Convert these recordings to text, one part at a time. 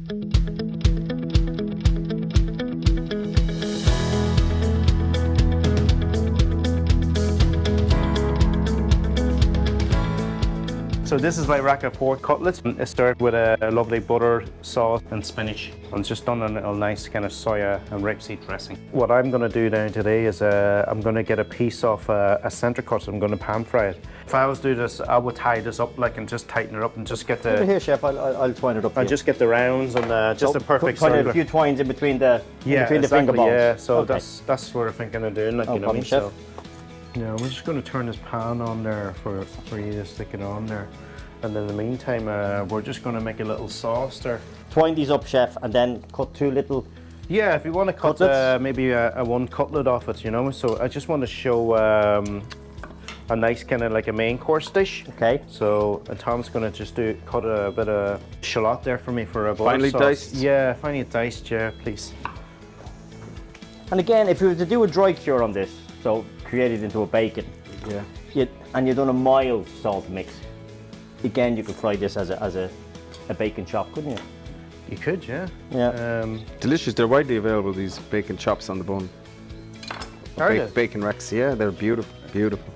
So this is my rack of pork cutlets. It's served with a lovely butter sauce and spinach. And it's just done on a nice kind of soya and rapeseed dressing. What I'm going to do now today is I'm going to get a piece of a center cut. I'm going to pan fry it. If I was to do this, I would tie this up like and just tighten it up and just get the... Over here, chef, I'll twine it up. I'll just get the rounds and just a perfect circle. A few twines in between the the finger balls. Yeah, so okay. that's what I'm thinking of doing. Like, you know what I mean? Chef. So, yeah, we're just going to turn this pan on there for you to stick it on there. And in the meantime, we're just going to make a little sauce there. Twine these up, chef, and then cut two little... Yeah, if you want to cut maybe a one cutlet off it, you know. So I just want to show a nice kind of like a main course dish. Okay. So Tom's going to just cut a bit of shallot there for me for a butter finely sauce. Diced? Yeah, finely diced, yeah, please. And again, if you were to do a dry cure on this, so create it into a bacon, and you've done a mild salt mix, again, you could fry this as a bacon chop, couldn't you? You could, yeah. Yeah. Delicious. They're widely available, these bacon chops on the bone. Are they? Bacon racks, yeah, they're beautiful, beautiful.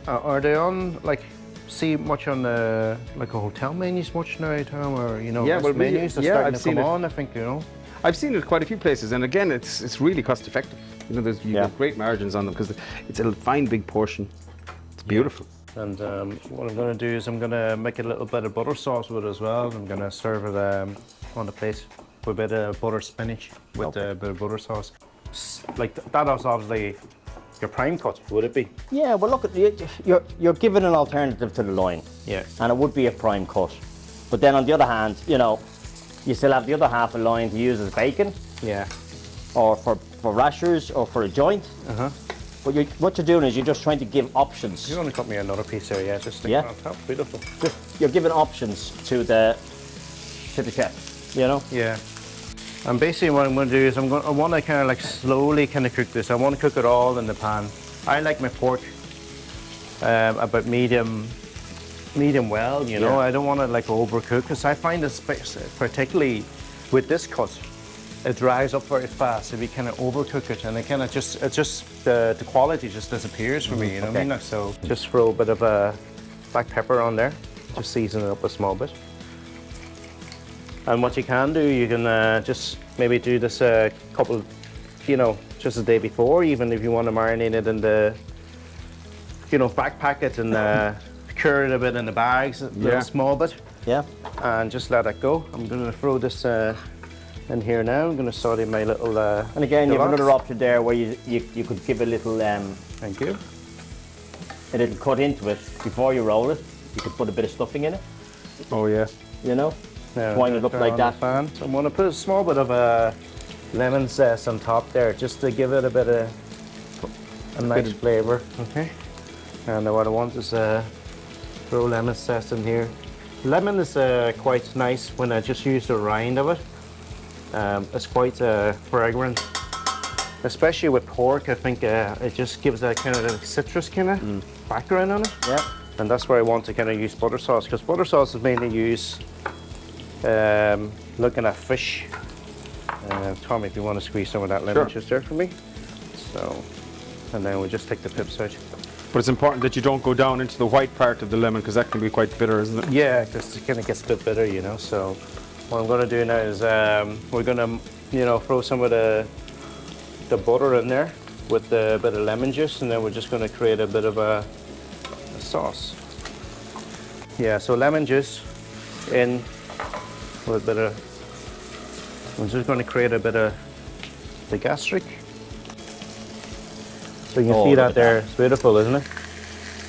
Are they on, like, see much on the, like a hotel menus much now, Tom, or, you know, yeah, well, menus are starting to come on, I think, you know. I've seen it quite a few places, and again, it's really cost effective. You know, you get great margins on them because it's a fine, big portion. It's beautiful. And what I'm going to do is I'm going to make a little bit of butter sauce with it as well. I'm going to serve it on the plate with a bit of butter spinach with a bit of butter sauce. Like that is obviously your prime cut, would it be? Yeah, well look, you're given an alternative to the loin. Yeah. And it would be a prime cut. But then on the other hand, you know, you still have the other half of loin to use as bacon. Yeah. Or for rashers or for a joint. Uh-huh. But what you're doing is you're just trying to give options. You're going to cut me another piece there, yeah, just stick it on top. Beautiful. You're giving options to the chef, you know? Yeah. And basically what I'm going to do is I want to kind of like slowly kind of cook this. I want to cook it all in the pan. I like my pork about medium well, you know. I don't want to like overcook because I find this particularly with this cut, it dries up very fast if you kind of overcook it, and it kind of just the quality just disappears for me, you know what I mean? So just throw a bit of black pepper on there, just season it up a small bit. And what you can do, you can just maybe do this a couple, you know, just the day before, even if you want to marinate it in the, you know, backpack it and cure it a bit in the bags, a little small bit. Yeah. And just let it go. I'm going to throw this in here now. I'm going to saute my little. And again, you have another option there where you could give a little. Thank you. A little cut into it before you roll it. You could put a bit of stuffing in it. Oh yeah. You know. Twine it up like that. So I'm going to put a small bit of lemon zest on top there, just to give it a bit of a nice flavour. Okay. And what I want is throw lemon zest in here. Lemon is quite nice when I just use the rind of it. It's quite fragrant, especially with pork. I think it just gives that kind of citrus kind of background on it. Yeah. And that's where I want to kind of use butter sauce, because butter sauce is mainly used looking at fish. Tom, if you want to squeeze some of that lemon juice there for me. So, and then we'll just take the pips out. But it's important that you don't go down into the white part of the lemon, because that can be quite bitter, isn't it? Yeah, because it kind of gets a bit bitter, you know. So what I'm going to do now is we're going to, you know, throw some of the butter in there with a bit of lemon juice, and then we're just going to create a bit of a sauce. Yeah, so lemon juice in with a bit of, we're just going to create a bit of the gastric. So you can see that there, it's beautiful, isn't it?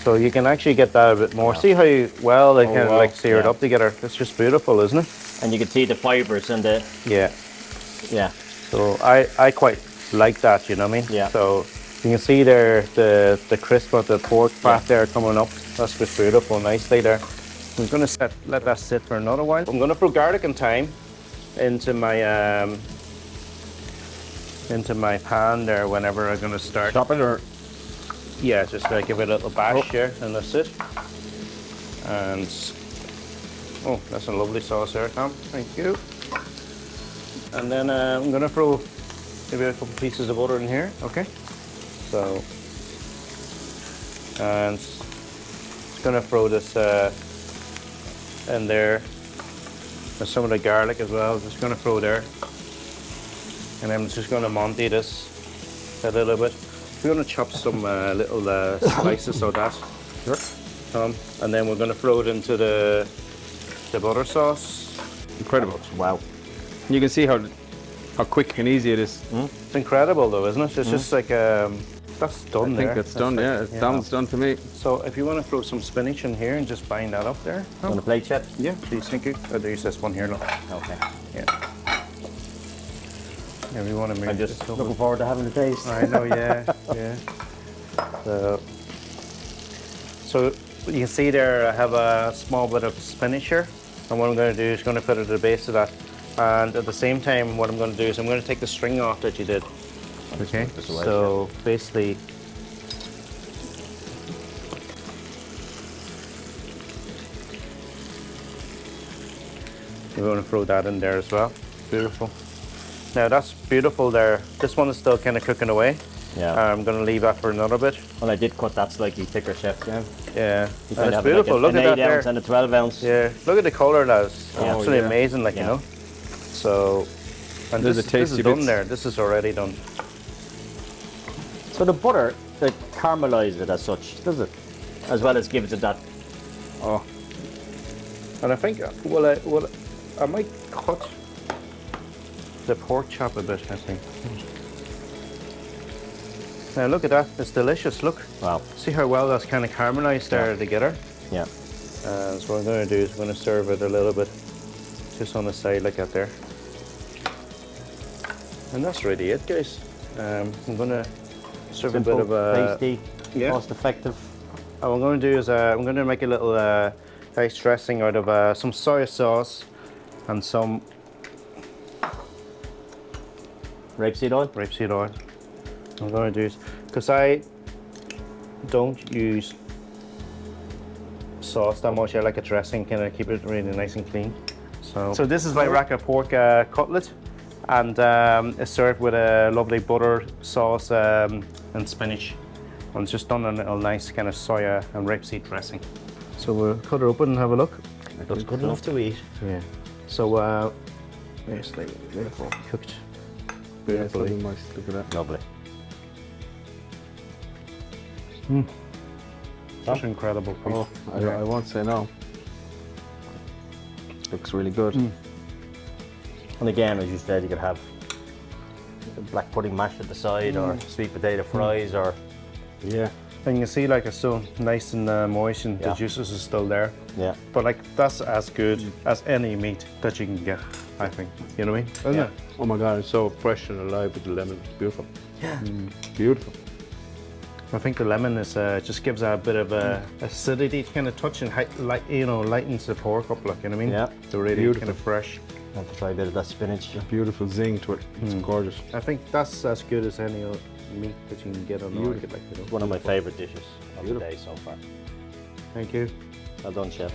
So you can actually get that a bit more. See how well they kind of like sear it up together. It's just beautiful, isn't it? And you can see the fibres and the... Yeah. Yeah. So I quite like that, you know what I mean? Yeah. So you can see there the crisp of the pork fat there coming up. That's just beautiful, nicely there. I'm going to let that sit for another while. I'm going to throw garlic and thyme into my pan there whenever I'm going to start. Chop it or? Yeah, just give it a little bash here, and that's it. And oh, that's a lovely sauce there, Tom. Thank you. And then I'm gonna throw maybe a couple pieces of butter in here. Okay. So, and just gonna throw this in there. There's some of the garlic as well. Just gonna throw there. And I'm just gonna Monty this a little bit. We're gonna chop some little slices of that. Sure. And then we're gonna throw it into the butter sauce. Incredible. Wow. You can see how quick and easy it is. It's incredible though, isn't it? It's just like that's done there. I think that's done. like, Yeah, it sounds done to me. So if you want to throw some spinach in here and just bind that up there. On the plate, chef? Yeah, please, thank you. There's this one here, look. Okay. Yeah. Yeah, we want to move I'm just this over. looking forward to having the taste. I know, yeah, yeah. So you can see there I have a small bit of spinach here. And what I'm going to do is going to put it at the base of that. And at the same time, what I'm going to do is I'm going to take the string off that you did. Okay, so basically, we're going to throw that in there as well. Beautiful. Now that's beautiful there. This one is still kind of cooking away. Yeah. I'm going to leave that for another bit. Well, I did cut that slightly thicker, chef. Yeah. Yeah, You and it's have beautiful. Like Look at that an 8 ounce there. and a 12 ounce. Yeah, look at the colour, lads. Yeah. Absolutely yeah. amazing, like, you know. So, and There's this, a this is tasty done bits. there. This is already done. So the butter, it caramelizes it as such, does it? As well as gives it that. Oh, and I think I might cut the pork chop a bit. I think. Now look at that. It's delicious. Look. Wow. See how well that's kind of caramelized there together. Yeah. So what I'm going to do is I'm going to serve it a little bit, just on the side like that there. And that's really it, guys. I'm going to serve Simple, a bit of tasty, yeah. cost effective. What I'm going to do is I'm going to make a little nice dressing out of some soy sauce and some Rapeseed oil. rapeseed oil. What I'm going to do is, because I don't use sauce that much, I like a dressing, kind of keep it really nice and clean. So this is my rack of pork cutlet, and it's served with a lovely butter sauce and spinach. And it's just done a little nice kind of soya and rapeseed dressing. So we'll cut it open and have a look. Looks good enough to eat. Yeah. So basically, beautiful, cooked Yeah, it's beautifully. looking nice. Look at that. Lovely. That's incredible. Oh, I won't say no. Looks really good. And again, as you said, you could have black pudding mash at the side, or sweet potato fries, or Yeah. And you can see like it's still nice and moist, and the Yeah. juices are still there. yeah. But like that's as good as any meat that you can get, I think. You know what I mean? Isn't Yeah. it? Oh my God, it's so fresh and alive with the lemon. It's beautiful. Yeah. Beautiful. I think the lemon is just gives a bit of acidity kind of touch, and lightens the pork up, like, you know what I mean? Yeah. So really Beautiful. kind of fresh. Have to try a bit of that spinach. Beautiful zing to it. It's gorgeous. I think that's as good as any other meat that you can get on the market, like, you know. One of my favourite dishes of the day so far. Thank you. Well done, chef.